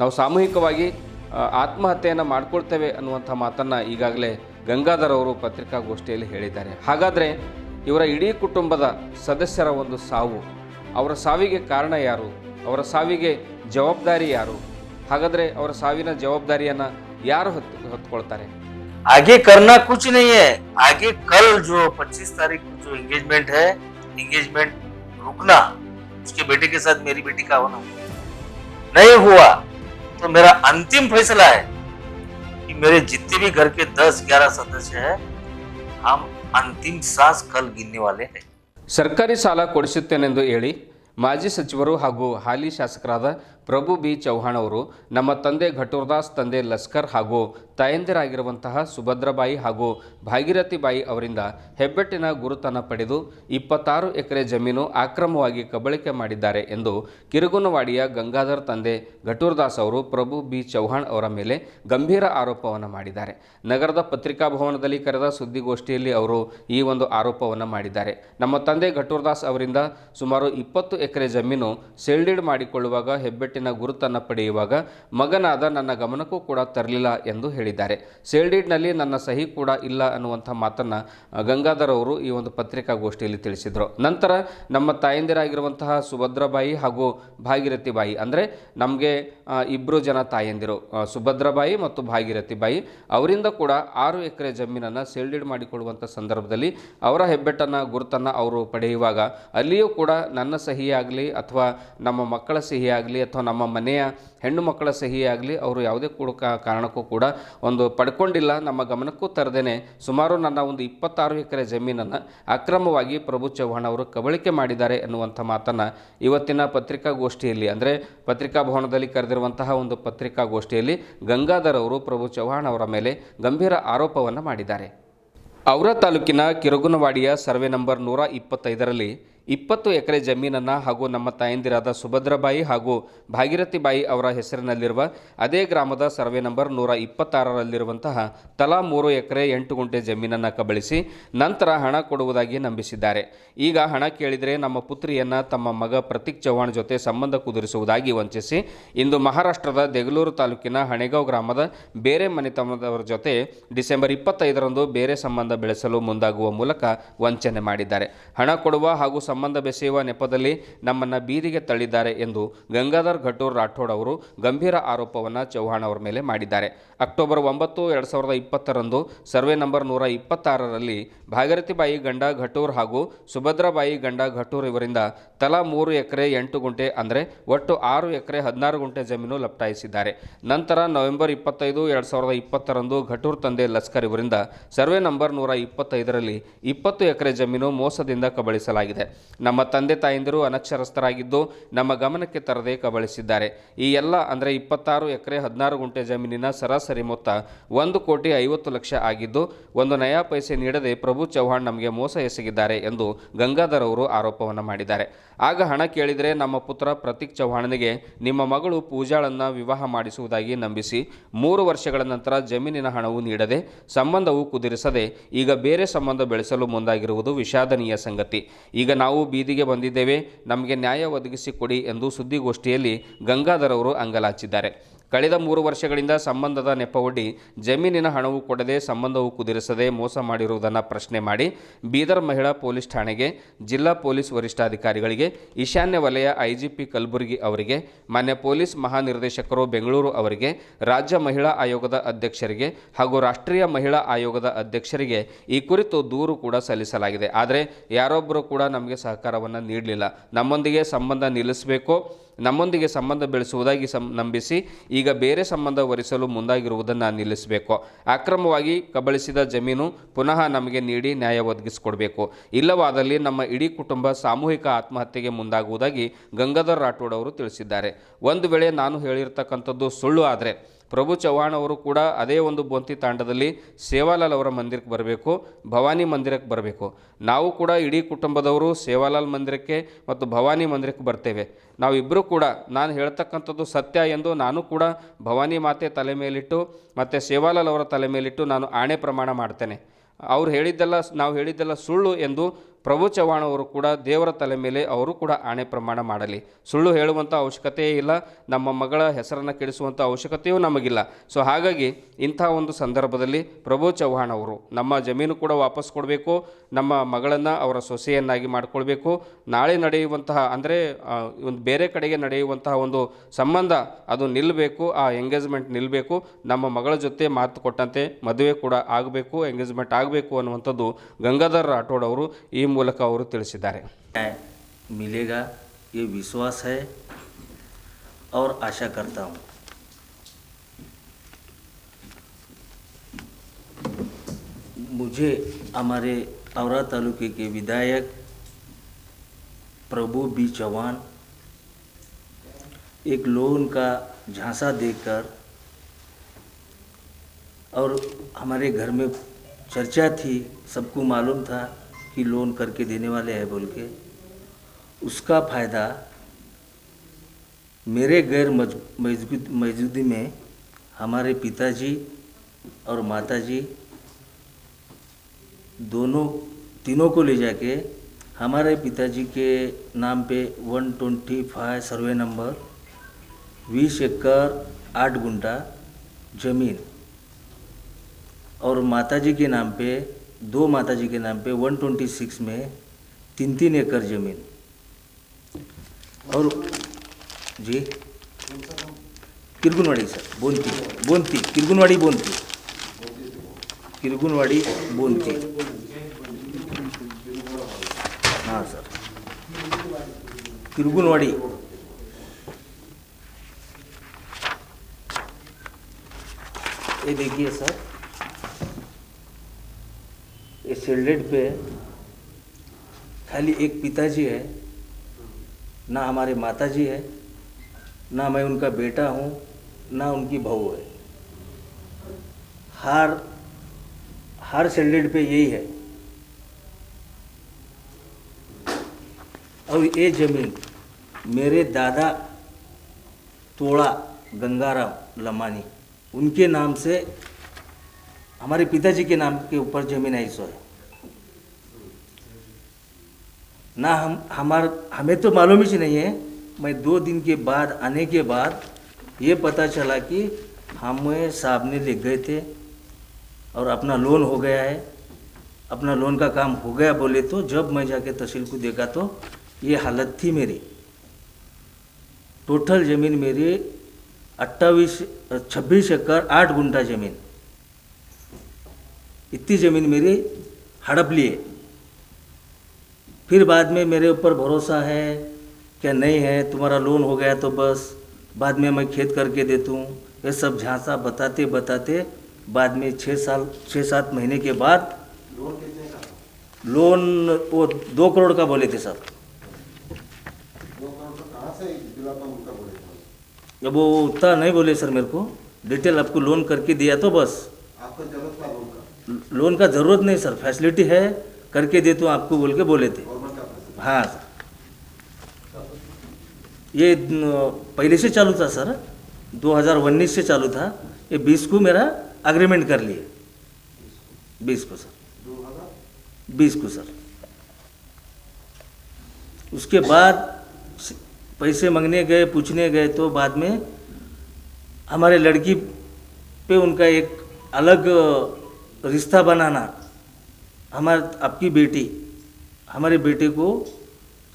ನಾವು ಸಾಮೂಹಿಕವಾಗಿ ಆತ್ಮಹತ್ಯೆಯನ್ನು ಮಾಡ್ಕೊಳ್ತೇವೆ ಅನ್ನುವಂಥ ಮಾತನ್ನು ಈಗಾಗಲೇ ಗಂಗಾಧರ್ ಅವರು ಪತ್ರಿಕಾಗೋಷ್ಠಿಯಲ್ಲಿ ಹೇಳಿದ್ದಾರೆ. ಹಾಗಾದರೆ ಇವರ ಇಡೀ ಕುಟುಂಬದ ಸದಸ್ಯರ ಒಂದು ಸಾವು, ಅವರ ಸಾವಿಗೆ ಕಾರಣ ಯಾರು, ಅವರ ಸಾವಿಗೆ ಜವಾಬ್ದಾರಿ ಯಾರು, ಹಾಗಾದರೆ ಅವರ ಸಾವಿನ ಜವಾಬ್ದಾರಿಯನ್ನು ಯಾರು ಹೊತ್ಕೊಳ್ತಾರೆ? आगे करना कुछ नहीं है. आगे कल जो 25 तारीख को जो एंगेजमेंट है, एंगेजमेंट रुकना, उसके बेटे के साथ मेरी बेटी का होना नहीं हुआ तो मेरा अंतिम फैसला है कि मेरे जितने भी घर के 10-11 सदस्य हैं, हम अंतिम सांस कल गिनने वाले हैं. ಸರ್ಕಾರಿ ಸಾಲ ಕೊಡಿಸುತ್ತೇನೆಂದು ಹೇಳಿ ಮಾಜಿ ಸಚಿವರು ಹಾಗೂ ಹಾಲಿ ಶಾಸಕರಾದ ಪ್ರಭು ಬಿ ಚೌಹಾಣ್ ಅವರು ನಮ್ಮ ತಂದೆ ಘಟೂರ್ದಾಸ್, ತಂದೆ ಲಸ್ಕರ್ ಹಾಗೂ ತಾಯಂದಿರಾಗಿರುವಂತಹ ಸುಭದ್ರಬಾಯಿ ಹಾಗೂ ಭಾಗೀರಥಿಬಾಯಿ ಅವರಿಂದ ಹೆಬ್ಬೆಟ್ಟಿನ ಗುರುತನ್ನು ಪಡೆದು 26 ಎಕರೆ ಜಮೀನು ಅಕ್ರಮವಾಗಿ ಕಬಳಿಕೆ ಮಾಡಿದ್ದಾರೆ ಎಂದು ಕಿರುಗುನವಾಡಿಯ ಗಂಗಾಧರ್ ತಂದೆ ಘಟೂರ್ದಾಸ್ ಅವರು ಪ್ರಭು ಬಿ ಚೌಹಾಣ್ ಅವರ ಮೇಲೆ ಗಂಭೀರ ಆರೋಪವನ್ನು ಮಾಡಿದ್ದಾರೆ. ನಗರದ ಪತ್ರಿಕಾ ಭವನದಲ್ಲಿ ಕರೆದ ಸುದ್ದಿಗೋಷ್ಠಿಯಲ್ಲಿ ಅವರು ಈ ಒಂದು ಆರೋಪವನ್ನು ಮಾಡಿದ್ದಾರೆ. ನಮ್ಮ ತಂದೆ ಘಟೂರ್ದಾಸ್ ಅವರಿಂದ ಸುಮಾರು 20 ಎಕರೆ ಜಮೀನು ಸೇಲ್ಡೀಡ್ ಮಾಡಿಕೊಳ್ಳುವಾಗ ಹೆಬ್ಬೆಟ್ಟಿನ ಗುರುತನ್ನು ಪಡೆಯುವಾಗ ಮಗನಾದ ನನ್ನ ಗಮನಕ್ಕೂ ಕೂಡ ತರಲಿಲ್ಲ ಎಂದು ಹೇಳಿದ್ದಾರೆ. ಸೇಲ್ಡೀಡ್ನಲ್ಲಿ ನನ್ನ ಸಹಿ ಕೂಡ ಇಲ್ಲ ಅನ್ನುವಂಥ ಮಾತನ್ನು ಗಂಗಾಧರ್ ಅವರು ಈ ಒಂದು ಪತ್ರಿಕಾಗೋಷ್ಠಿಯಲ್ಲಿ ತಿಳಿಸಿದರು. ನಂತರ ನಮ್ಮ ತಾಯಂದಿರಾಗಿರುವಂತಹ ಸುಭದ್ರಬಾಯಿ ಹಾಗೂ ಭಾಗೀರಥಿಬಾಯಿ, ಅಂದರೆ ನಮಗೆ ಇಬ್ಬರು ಜನ ತಾಯಂದಿರು, ಸುಭದ್ರಬಾಯಿ ಮತ್ತು ಭಾಗೀರಥಿಬಾಯಿ, ಅವರಿಂದ ಕೂಡ 6 ಎಕರೆ ಜಮೀನನ್ನು ಸೇಲ್ಡೀಡ್ ಮಾಡಿಕೊಳ್ಳುವಂಥ ಸಂದರ್ಭದಲ್ಲಿ ಅವರ ಹೆಬ್ಬೆಟ್ಟನ್ನು ಗುರುತನ್ನು ಅವರು ಪಡೆಯುವಾಗ ಅಲ್ಲಿಯೂ ಕೂಡ ನನ್ನ ಸಹಿಯಾಗಲಿ ಅಥವಾ ನಮ್ಮ ಮಕ್ಕಳ ಸಹಿಯಾಗಲಿ ಅಥವಾ ನಮ್ಮ ಮನೆಯ ಹೆಣ್ಣು ಮಕ್ಕಳ ಸಹಿಯಾಗಲಿ ಅವರು ಯಾವುದೇ ಕೂಡ ಕಾರಣಕ್ಕೂ ಕೂಡ ಒಂದು ಪಡ್ಕೊಂಡಿಲ್ಲ, ನಮ್ಮ ಗಮನಕ್ಕೂ ತರದೇನೆ ಸುಮಾರು ನನ್ನ ಒಂದು 26 ಎಕರೆ ಜಮೀನನ್ನು ಅಕ್ರಮವಾಗಿ ಪ್ರಭು ಚೌಹಾಣ್ ಅವರು ಕಬಳಿಕೆ ಮಾಡಿದ್ದಾರೆ ಎನ್ನುವಂಥ ಮಾತನ್ನು ಇವತ್ತಿನ ಪತ್ರಿಕಾಗೋಷ್ಠಿಯಲ್ಲಿ, ಅಂದರೆ ಪತ್ರಿಕಾ ಭವನದಲ್ಲಿ ಕರೆದಿರುವಂತಹ ಒಂದು ಪತ್ರಿಕಾಗೋಷ್ಠಿಯಲ್ಲಿ ಗಂಗಾಧರ್ ಅವರು ಪ್ರಭು ಚೌಹಾಣ್ ಅವರ ಮೇಲೆ ಗಂಭೀರ ಆರೋಪವನ್ನು ಮಾಡಿದ್ದಾರೆ. ಔರಾ ತಾಲೂಕಿನ ಕಿರುಗುನವಾಡಿಯ ಸರ್ವೆ ನಂಬರ್ 125ರಲ್ಲಿ 20 ಎಕರೆ ಜಮೀನನ್ನು ಹಾಗೂ ನಮ್ಮ ತಾಯಂದಿರಾದ ಸುಭದ್ರಬಾಯಿ ಹಾಗೂ ಭಾಗೀರಥಿಬಾಯಿ ಅವರ ಹೆಸರಿನಲ್ಲಿರುವ ಅದೇ ಗ್ರಾಮದ ಸರ್ವೆ ನಂಬರ್ 126ರಲ್ಲಿರುವಂತಹ ತಲಾ 3 ಎಕರೆ 8 ಗುಂಟೆ ಜಮೀನನ್ನು ಕಬಳಿಸಿ ನಂತರ ಹಣ ಕೊಡುವುದಾಗಿ ನಂಬಿಸಿದ್ದಾರೆ. ಈಗ ಹಣ ಕೇಳಿದರೆ ನಮ್ಮ ಪುತ್ರಿಯನ್ನು ತಮ್ಮ ಮಗ ಪ್ರತೀಕ್ ಚೌಹಾಣ್ ಜೊತೆ ಸಂಬಂಧ ಕುದುರಿಸುವುದಾಗಿ ವಂಚಿಸಿ ಇಂದು ಮಹಾರಾಷ್ಟ್ರದ ದೇಗಲೂರು ತಾಲೂಕಿನ ಹಣೆಗಾಂವ್ ಗ್ರಾಮದ ಬೇರೆ ಮನೆತನದವರ ಜೊತೆ ಡಿಸೆಂಬರ್ 25ರಂದು ಬೇರೆ ಸಂಬಂಧ ಬೆಳೆಸಲು ಮುಂದಾಗುವ ಮೂಲಕ ವಂಚನೆ ಮಾಡಿದ್ದಾರೆ. ಹಣ ಕೊಡುವ ಹಾಗೂ ಸಂಬಂಧ ಬೆಸೆಯುವ ನೆಪದಲ್ಲಿ ನಮ್ಮನ್ನು ಬೀದಿಗೆ ತಳ್ಳಿದ್ದಾರೆ ಎಂದು ಗಂಗಾಧರ್ ಘಟೂರ್ ರಾಠೋಡ್ ಅವರು ಗಂಭೀರ ಆರೋಪವನ್ನು ಚೌಹಾಣ್ ಅವರ ಮೇಲೆ ಮಾಡಿದ್ದಾರೆ. ಅಕ್ಟೋಬರ್ 9, 2020ರಂದು ಸರ್ವೆ ನಂಬರ್ 126ರಲ್ಲಿ ಭಾಗೀರಥಿಬಾಯಿ ಗಂಡ ಘಟೂರ್ ಹಾಗೂ ಸುಭದ್ರಬಾಯಿ ಗಂಡ ಘಟೂರ್ ಇವರಿಂದ ತಲಾ 3 ಎಕರೆ 8 ಗುಂಟೆ ಅಂದರೆ ಒಟ್ಟು 6 ಎಕರೆ 16 ಗುಂಟೆ ಜಮೀನು ಲಪ್ಟಾಯಿಸಿದ್ದಾರೆ. ನಂತರ ನವೆಂಬರ್ 25, 2020ರಂದು ಘಟೂರ್ ತಂದೆ ಲಸ್ಕರ್ ಇವರಿಂದ ಸರ್ವೆ ನಂಬರ್ 125ರಲ್ಲಿ 20 ಎಕರೆ ಜಮೀನು ಮೋಸದಿಂದ ಕಬಳಿಸಲಾಗಿದೆ. ನಮ್ಮ ತಂದೆ ತಾಯಂದಿರು ಅನಕ್ಷರಸ್ಥರಾಗಿದ್ದು ನಮ್ಮ ಗಮನಕ್ಕೆ ತರದೆ ಕಬಳಿಸಿದ್ದಾರೆ. ಈ ಎಲ್ಲ ಅಂದರೆ 26 ಎಕರೆ 16 ಗುಂಟೆ ಜಮೀನಿನ ಸರಾಸರಿ ಮೊತ್ತ 1,50,00,000 ಆಗಿದ್ದು ಒಂದು ನಯಾ ಪೈಸೆ ನೀಡದೆ ಪ್ರಭು ಚೌಹಾಣ್ ನಮಗೆ ಮೋಸ ಎಸಗಿದ್ದಾರೆ ಎಂದು ಗಂಗಾಧರ್ ಅವರು ಆರೋಪವನ್ನು ಮಾಡಿದ್ದಾರೆ. ಆಗ ಹಣ ಕೇಳಿದರೆ ನಮ್ಮ ಪುತ್ರ ಪ್ರತೀಕ್ ಚೌಹಾಣ್ನಿಗೆ ನಿಮ್ಮ ಮಗಳು ಪೂಜಾಳನ್ನು ವಿವಾಹ ಮಾಡಿಸುವುದಾಗಿ ನಂಬಿಸಿ 3 ವರ್ಷಗಳ ನಂತರ ಜಮೀನಿನ ಹಣವು ನೀಡದೆ ಸಂಬಂಧವು ಕುದುರಿಸದೆ ಈಗ ಬೇರೆ ಸಂಬಂಧ ಬೆಳೆಸಲು ಮುಂದಾಗಿರುವುದು ವಿಷಾದನೀಯ ಸಂಗತಿ. ಈಗ ನಾವು ಬೀದಿಗೆ ಬಂದಿದ್ದೇವೆ, ನಮಗೆ ನ್ಯಾಯ ಒದಗಿಸಿಕೊಡಿ ಎಂದು ಸುದ್ದಿಗೋಷ್ಠಿಯಲ್ಲಿ ಗಂಗಾಧರ್ ಅವರು ಅಂಗಲಾಚಿದ್ದಾರೆ. ಕಳೆದ 3 ವರ್ಷಗಳಿಂದ ಸಂಬಂಧದ ನೆಪವೊಡ್ಡಿ ಜಮೀನಿನ ಹಣವು ಕೊಡದೆ ಸಂಬಂಧವು ಕುದುರಿಸದೆ ಮೋಸ ಮಾಡಿರುವುದನ್ನು ಪ್ರಶ್ನೆ ಮಾಡಿ ಬೀದರ್ ಮಹಿಳಾ ಪೊಲೀಸ್ ಠಾಣೆಗೆ, ಜಿಲ್ಲಾ ಪೊಲೀಸ್ ವರಿಷ್ಠಾಧಿಕಾರಿಗಳಿಗೆ, ಈಶಾನ್ಯ ವಲಯ ಐಜಿಪಿ ಕಲಬುರಗಿ ಅವರಿಗೆ, ಮಾನ್ಯ ಪೊಲೀಸ್ ಮಹಾನಿರ್ದೇಶಕರು ಬೆಂಗಳೂರು ಅವರಿಗೆ, ರಾಜ್ಯ ಮಹಿಳಾ ಆಯೋಗದ ಅಧ್ಯಕ್ಷರಿಗೆ ಹಾಗೂ ರಾಷ್ಟ್ರೀಯ ಮಹಿಳಾ ಆಯೋಗದ ಅಧ್ಯಕ್ಷರಿಗೆ ಈ ಕುರಿತು ದೂರು ಕೂಡ ಸಲ್ಲಿಸಲಾಗಿದೆ. ಆದರೆ ಯಾರೊಬ್ಬರು ಕೂಡ ನಮಗೆ ಸಹಕಾರವನ್ನು ನೀಡಲಿಲ್ಲ. ನಮ್ಮೊಂದಿಗೆ ಸಂಬಂಧ ನಿಲ್ಲಿಸಬೇಕು, ನಮ್ಮೊಂದಿಗೆ ಸಂಬಂಧ ಬೆಳೆಸುವುದಾಗಿ ನಂಬಿಸಿ ಈಗ ಬೇರೆ ಸಂಬಂಧ ವರಿಸಲು ಮುಂದಾಗಿರುವುದನ್ನು ನಿಲ್ಲಿಸಬೇಕು. ಅಕ್ರಮವಾಗಿ ಕಬಳಿಸಿದ ಜಮೀನು ಪುನಃ ನಮಗೆ ನೀಡಿ ನ್ಯಾಯ ಒದಗಿಸಿಕೊಡಬೇಕು. ಇಲ್ಲವಾದಲ್ಲಿ ನಮ್ಮ ಇಡೀ ಕುಟುಂಬ ಸಾಮೂಹಿಕ ಆತ್ಮಹತ್ಯೆಗೆ ಮುಂದಾಗುವುದಾಗಿ ಗಂಗಾಧರ್ ರಾಠೋಡ್ ಅವರು ತಿಳಿಸಿದ್ದಾರೆ. ಒಂದು ವೇಳೆ ನಾನು ಹೇಳಿರ್ತಕ್ಕಂಥದ್ದು ಸುಳ್ಳು ಆದರೆ ಪ್ರಭು ಚೌಹಾಣ್ ಅವರು ಕೂಡ ಅದೇ ಒಂದು ಬೊಂತಿ ತಾಂಡದಲ್ಲಿ ಸೇವಾಲಾಲ್ ಅವರ ಮಂದಿರಕ್ಕೆ ಬರಬೇಕು, ಭವಾನಿ ಮಂದಿರಕ್ಕೆ ಬರಬೇಕು. ನಾವು ಕೂಡ ಇಡೀ ಕುಟುಂಬದವರು ಸೇವಾಲಾಲ್ ಮಂದಿರಕ್ಕೆ ಮತ್ತು ಭವಾನಿ ಮಂದಿರಕ್ಕೆ ಬರ್ತೇವೆ. ನಾವಿಬ್ಬರೂ ಕೂಡ ನಾನು ಹೇಳ್ತಕ್ಕಂಥದ್ದು ಸತ್ಯ ಎಂದು ನಾನು ಕೂಡ ಭವಾನಿ ಮಾತೆ ತಲೆ ಮೇಲಿಟ್ಟು ಮತ್ತು ಸೇವಾಲಾಲ್ ಅವರ ತಲೆ ಮೇಲಿಟ್ಟು ನಾನು ಆಣೆ ಪ್ರಮಾಣ ಮಾಡ್ತೇನೆ. ನಾವು ಹೇಳಿದ್ದೆಲ್ಲ ಸುಳ್ಳು ಎಂದು ಪ್ರಭು ಚವ್ಹಾಣ್ ಅವರು ಕೂಡ ದೇವರ ತಲೆ ಮೇಲೆ ಅವರು ಕೂಡ ಆಣೆ ಪ್ರಮಾಣ ಮಾಡಲಿ. ಸುಳ್ಳು ಹೇಳುವಂಥ ಅವಶ್ಯಕತೆಯೇ ಇಲ್ಲ, ನಮ್ಮ ಮಗಳ ಹೆಸರನ್ನು ಕೆಡಿಸುವಂಥ ಅವಶ್ಯಕತೆಯೂ ನಮಗಿಲ್ಲ. ಸೊ ಹಾಗಾಗಿ ಇಂಥ ಒಂದು ಸಂದರ್ಭದಲ್ಲಿ ಪ್ರಭು ಚವ್ಹಾಣ್ ಅವರು ನಮ್ಮ ಜಮೀನು ಕೂಡ ವಾಪಸ್ ಕೊಡಬೇಕು, ನಮ್ಮ ಮಗಳನ್ನು ಅವರ ಸೊಸೆಯನ್ನಾಗಿ ಮಾಡಿಕೊಳ್ಬೇಕು. ನಾಳೆ ನಡೆಯುವಂತಹ ಅಂದರೆ ಒಂದು ಬೇರೆ ಕಡೆಗೆ ನಡೆಯುವಂತಹ ಒಂದು ಸಂಬಂಧ ಅದು ನಿಲ್ಲಬೇಕು, ಆ ಎಂಗೇಜ್ಮೆಂಟ್ ನಿಲ್ಲಬೇಕು. ನಮ್ಮ ಮಗಳ ಜೊತೆ ಮಾತು ಕೊಟ್ಟಂತೆ ಮದುವೆ ಕೂಡ ಆಗಬೇಕು, ಎಂಗೇಜ್ಮೆಂಟ್ ಆಗಬೇಕು ಅನ್ನುವಂಥದ್ದು ಗಂಗಾಧರ್ ರಾಠೋಡ್ ಅವರು ಈ ಮೂಲಕ ಅವರು ತಿಳಿಸಿದ್ದಾರೆ. मिलेगा ये विश्वास है और आशा करता हूँ. मुझे हमारे औरा तालुके के विधायक प्रभु बी चौहान एक लोन का झांसा देकर और हमारे घर में चर्चा थी, सबको मालूम था कि लोन करके देने वाले हैं बोल के, उसका फ़ायदा मेरे गैर मौजूदगी में हमारे पिताजी और माताजी तीनों को ले जाके हमारे पिताजी के नाम पे 125 सर्वे नंबर 20 एकड़ 8 गुंठा ज़मीन और माताजी के नाम पे माताजी के नाम पे 126 में 3 एकड़ ज़मीन और जी किरगुनवाड़ी सर बोंती किरगुनवाड़ी बोंती हाँ सर किरगुनवाड़ी ये देखिए सर, ये शेल्डेड पे खाली एक पिताजी है, ना हमारे माताजी है, ना मैं उनका बेटा हूँ, ना उनकी बहू है. हर शेल्डेड पे यही है. और ये ज़मीन मेरे दादा तोड़ा गंगाराम लमानी उनके नाम से हमारे पिताजी के नाम के ऊपर ज़मीन है. सो है ना हमें तो मालूम ही नहीं है. मैं 2 दिन के बाद आने के बाद ये पता चला कि हमें साहब ने लिख गए थे और अपना लोन हो गया है, अपना लोन का काम हो गया बोले. तो जब मैं जाके तहसील को देखा तो ये हालत थी मेरी. टोटल ज़मीन मेरी 26 एकड़ 8 गुंठा ज़मीन, इतनी ज़मीन मेरी हड़प लिए. फिर बाद में मेरे ऊपर भरोसा है क्या नहीं है, तुम्हारा लोन हो गया तो बस बाद में मैं खेत करके देता हूँ. ये सब झांसा बताते बताते बाद में 6-7 महीने के बाद लोन वो 2 करोड़ का बोले थे सर. अब वो उतना नहीं बोले सर, मेरे को डिटेल आपको लोन करके दिया तो बस. आपको जरूरत था लोन का? ज़रूरत नहीं सर, फैसिलिटी है करके देता हूँ आपको बोल के बोले थे. हाँ सर, ये पहले से चालू था सर, 2019 से चालू था. ये 20 को मेरा अग्रीमेंट कर लिए, 20 को सर, 20 को सर. उसके बाद पैसे मांगने गए, पूछने गए तो बाद में हमारे लड़की पे उनका एक अलग रिश्ता बनाना, आपकी बेटी, हमारे बेटे को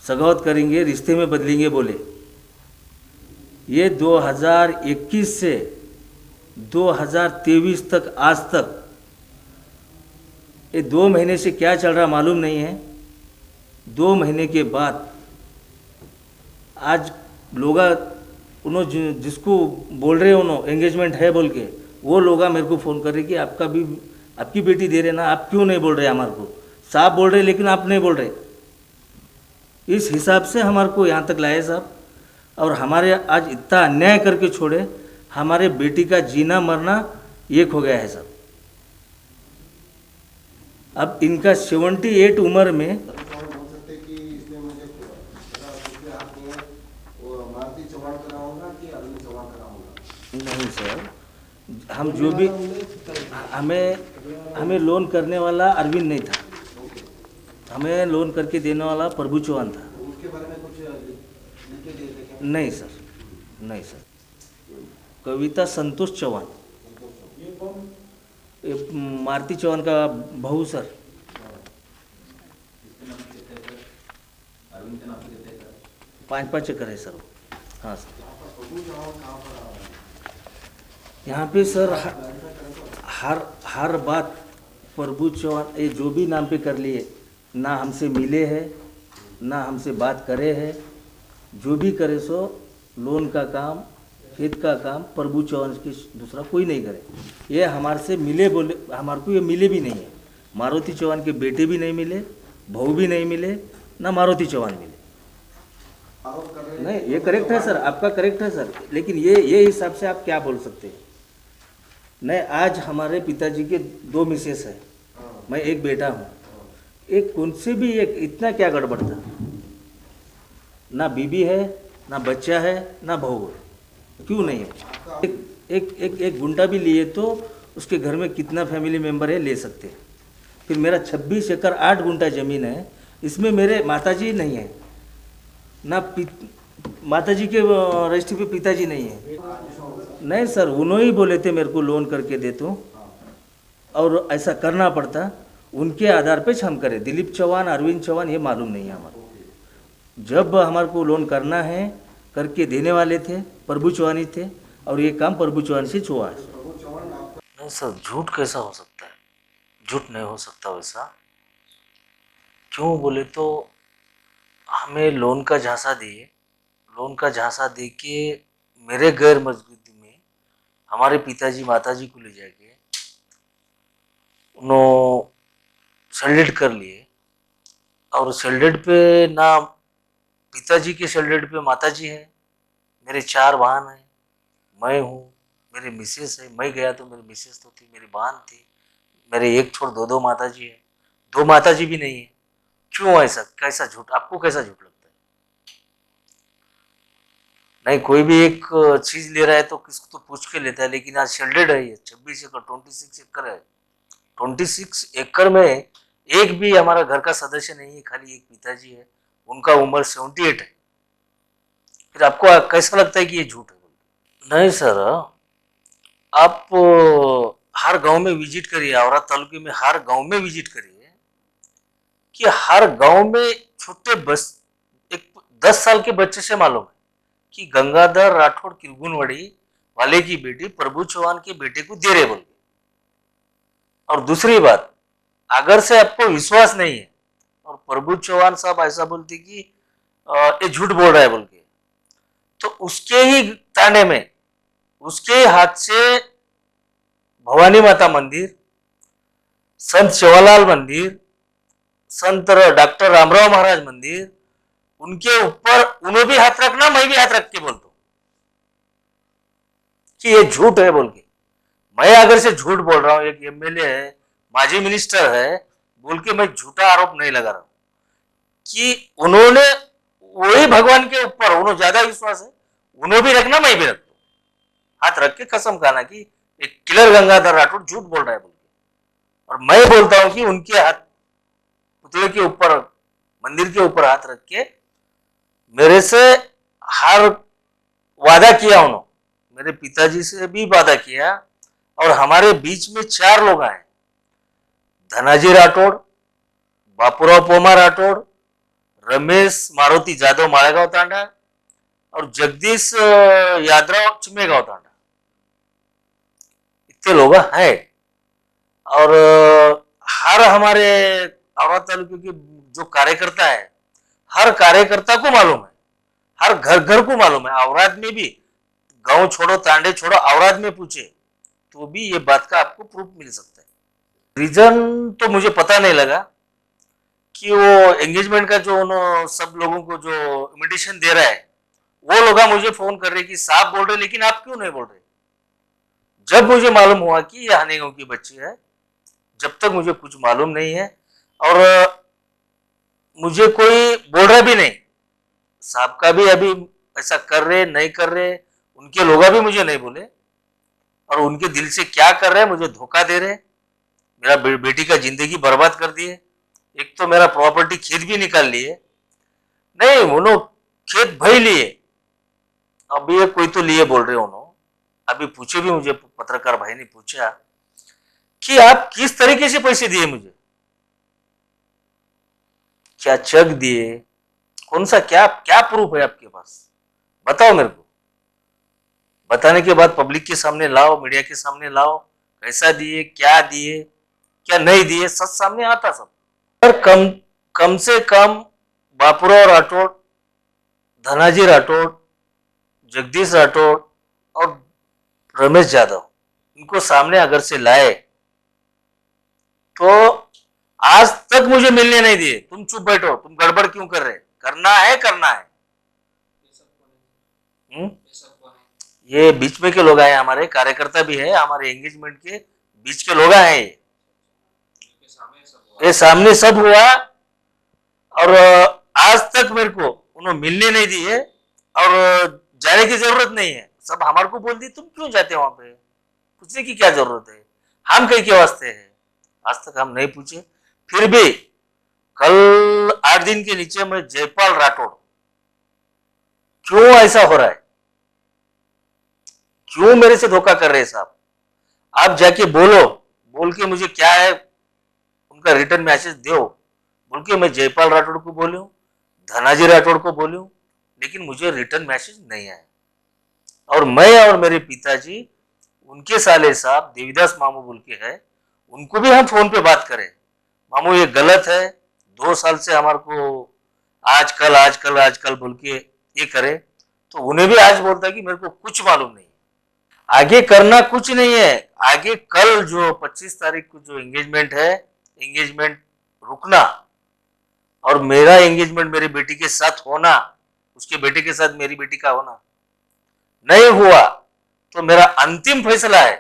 सगावत करेंगे, रिश्ते में बदलेंगे बोले. ये 2021 से 2023 तक आज तक ये 2 महीने से क्या चल रहा मालूम नहीं है. 2 महीने के बाद आज लोग उन्होंने जिसको बोल रहे उन्होंने एंगेजमेंट है बोल के, वो लोग मेरे को फ़ोन कर रहे कि आपका भी आपकी बेटी दे रहे ना, आप क्यों नहीं बोल रहे हमारे को. साहब बोल रहे लेकिन आप नहीं बोल रहे. इस हिसाब से हमारे को यहाँ तक लाए साहब, और हमारे आज इतना अन्याय करके छोड़े. हमारे बेटी का जीना मरना एक हो गया है साहब. अब इनका 78 उम्र में नहीं सर, हम जो भी हमें लोन करने वाला अरविंद नहीं था. हमें लोन करके देने वाला प्रभु चौहान था। उसके बारे में कुछ लिख के दिए थे क्या? नहीं सर, नहीं सर। कविता संतोष चौहान, ये कौन? ये मारुति चौहान का बहू सर। इसके नाम से कितने एकड़? अरविंद के नाम से कितने एकड़? 5-5 एकड़ है सर वो। हाँ सर। यहाँ पर प्रभु चौहान कहाँ पर आ रहा है? यहाँ पे सर हर बात प्रभु चौहान ये जो भी नाम पे कर लिए, ना हमसे मिले हैं, ना हमसे बात करे हैं। जो भी करे सो लोन का काम, खेत का काम प्रभु चौहान की दूसरा कोई नहीं करे। ये हमारे से मिले बोले, हमारे को ये मिले भी नहीं है। मारुति चौहान के बेटे भी नहीं मिले, बहू भी नहीं मिले, ना मारुति चौहान मिले। आरोप कर रहे हैं। नहीं, ये करेक्ट है सर, आपका करेक्ट है सर, लेकिन ये हिसाब से आप क्या बोल सकते हैं? नहीं, आज हमारे पिताजी के 2 मिसेस है, मैं एक बेटा हूँ। एक कौन से भी एक इतना क्या गड़बड़ था? ना बीबी है, ना बच्चा है, ना बहू है। क्यों नहीं है? एक गुंडा भी लिए तो उसके घर में कितना फैमिली मेंबर है ले सकते हैं। फिर मेरा 26 एकड़ 8 गुंटा ज़मीन है, इसमें मेरे माताजी नहीं है, ना माताजी के रजिस्ट्री पे पिताजी नहीं है। नहीं सर, उन्होंने ही बोले थे मेरे को लोन करके दे तो, और ऐसा करना पड़ता, उनके आधार पे हम करें। दिलीप चौहान, अरविंद चौहान ये मालूम नहीं है हमारे। जब हमारे को लोन करना है करके देने वाले थे प्रभु चौहान ही थे, और ये काम प्रभु चौहान से हुआ है। प्रभु चौहान आपका नहीं सर, झूठ कैसा हो सकता है? झूठ नहीं हो सकता वैसा। क्यों बोले तो हमें लोन का झांसा दिए, लोन का झांसा दे के मेरे गैर मौजूदगी में हमारे पिताजी माताजी को ले जाके उन्होंने सेल्डेड कर लिए, और सेल्डेड पे ना पिताजी के सेल्डेड पे माताजी है, मेरे 4 बहन हैं, मैं हूँ, मेरे मिसेस है। मैं गया तो मेरी मिसेस तो थी, मेरी बहन थी, मेरे एक छोड़ 2 माताजी है, 2 माताजी भी नहीं है। क्यों ऐसा? कैसा झूठ? आपको कैसा झूठ लगता है? नहीं, कोई भी एक चीज ले रहा है तो किसको तो पूछ के लेता है, लेकिन आज शेल्डेड है ये 26 एकड़ 26 एकड़ है। 26 एकड़ में एक भी हमारा घर का सदस्य नहीं है, खाली एक पिताजी है, उनका उम्र 78 है। फिर आपको कैसा लगता है कि ये झूठ है? नहीं सर, आप हर गांव में विजिट करिए, औरा तालुके में हर गांव में विजिट करिए, कि हर गांव में छोटे एक 10 साल के बच्चे से मालूम है कि गंगाधर राठौड़ किरगुनवाड़ी वाले की बेटी प्रभु चौहान के बेटे को दे रहे बोल के। और दूसरी बात, अगर से आपको विश्वास नहीं है और प्रभु चौहान साहब ऐसा बोलते कि ये झूठ बोल रहा है बोल के, तो उसके ही तांडे में, उसके हाथ से भवानी माता मंदिर, संत सेवालाल मंदिर, संत डॉक्टर रामराव महाराज मंदिर, उनके ऊपर उन्होंने भी हाथ रखना, मैं भी हाथ रख के बोलता हूं कि ये झूठ है बोल के। मैं अगर से झूठ बोल रहा हूं, एक एमएलए है, माजी मिनिस्टर है बोल के, मैं झूठा आरोप नहीं लगा रहा हूं कि उन्होंने वही भगवान के ऊपर उन्होंने ज्यादा विश्वास है, उन्होंने भी रखना, मैं भी रखता हूं। हाथ रख के कसम खाना कि एक किलर गंगाधर राठौड़ झूठ बोल रहा है बोल के। और मैं बोलता हूं कि उनके हाथ पुतले के ऊपर, मंदिर के ऊपर हाथ रख के मेरे से हर वादा किया उन्होंने, मेरे पिताजी से भी वादा किया, और हमारे बीच में 4 लोग आए, धनाजी राठौड़, बापूराव पोमा राठौड़, रमेश मारुति जादव माळेगांव तांडा, और जगदीश यादव चिमेगांव तांडा। इतने लोग हैं। और हर हमारे औरा तालुके के जो कार्यकर्ता है, हर कार्यकर्ता को मालूम है, हर घर घर को मालूम है। औराद में भी, गांव छोड़ो तांडे छोड़ो, औराद में पूछे तो भी ये बात का आपको प्रूफ मिल सकता है। रीजन तो मुझे पता नहीं लगा कि वो एंगेजमेंट का जो सब लोगों को जो इन्विटेशन दे रहा है, वो लोग मुझे फोन कर रहे कि साहब बोल रहे, लेकिन आप क्यों नहीं बोल रहे? जब मुझे मालूम हुआ कि ये हाने गांव की बच्ची है, जब तक मुझे कुछ मालूम नहीं है, और मुझे कोई बोल रहा भी नहीं, साहब का भी अभी ऐसा कर रहे नहीं कर रहे, उनके लोग भी मुझे नहीं बोले, और उनके दिल से क्या कर रहे हैं, मुझे धोखा दे रहे, मेरा बेटी का जिंदगी बर्बाद कर दिए, एक तो मेरा प्रॉपर्टी खेत भी निकाल लिए, नहीं उन्होंने खेत भाई लिए, अभी ये कोई तो लिए बोल रहे उन्होंने। अभी पूछे भी मुझे, पत्रकार भाई ने पूछा कि आप किस तरीके से पैसे दिए मुझे, क्या चेक दिए, कौन सा क्या क्या प्रूफ है आपके पास, बताओ मेरे को। बताने के बाद पब्लिक के सामने लाओ, मीडिया के सामने लाओ, कैसा दिए, क्या नहीं दिए, सच सामने आता सब। पर कम से कम बापूराव राठौड़, धनाजी राठौड़, जगदीश राठौड़ और रमेश यादव, इनको सामने अगर से लाए तो आज तक मुझे मिलने नहीं दिए। तुम चुप बैठो, तुम गड़बड़ क्यों कर रहे, करना है करना है। ये बीच में के लोग आए, हमारे कार्यकर्ता भी है, हमारे एंगेजमेंट के बीच के लोग आए। ये सामने सब हुआ और आज तक मेरे को उन्होंने मिलने नहीं दिए और जाने की जरूरत नहीं है। सब हमारे को बोल दी, तुम क्यों जाते हो वहां पे, पूछने की क्या जरूरत है, हम कहीं के वास्ते है। आज तक हम नहीं पूछे। फिर भी कल 8 दिन के नीचे में जयपाल राठौड़, क्यों ऐसा हो रहा है, क्यों मेरे से धोखा कर रहे हैं साहब। आप जाके बोलो, बोल के मुझे क्या है उनका रिटर्न मैसेज दो, बोल के मैं जयपाल राठौड़ को बोलूं, धनाजी राठौड़ को बोलूं, लेकिन मुझे रिटर्न मैसेज नहीं आया। और मैं और मेरे पिताजी, उनके साले साहब देवीदास मामू बोल के है, उनको भी हम फोन पे बात करें, मामू ये गलत है, 2 साल से हमारे को आजकल बोल के ये करे, तो उन्हें भी आज बोलता है कि मेरे को कुछ मालूम नहीं, आगे करना कुछ नहीं है। आगे कल जो 25 तारीख को जो एंगेजमेंट है, एंगेजमेंट रुकना और मेरा एंगेजमेंट मेरी बेटी के साथ होना, उसके बेटे के साथ मेरी बेटी का होना नहीं हुआ तो मेरा अंतिम फैसला है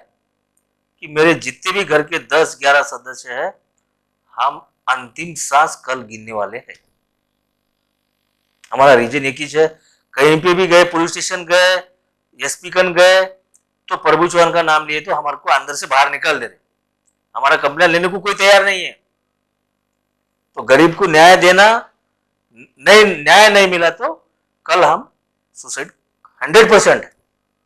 कि मेरे जितने भी घर के 10-11 सदस्य हैं, हम अंतिम सांस कल गिनने वाले हैं। हमारा रीजन एक ही है, कहीं पे भी गए, पुलिस स्टेशन गए, एसपी कन गए, तो प्रभु चौहान का नाम लिए तो हमारे को अंदर से बाहर निकाल दे रहे, हमारा कंप्लेन लेने को कोई तैयार नहीं है। तो गरीब को न्याय देना, न्याय नहीं मिला तो कल हम सुसाइड 100%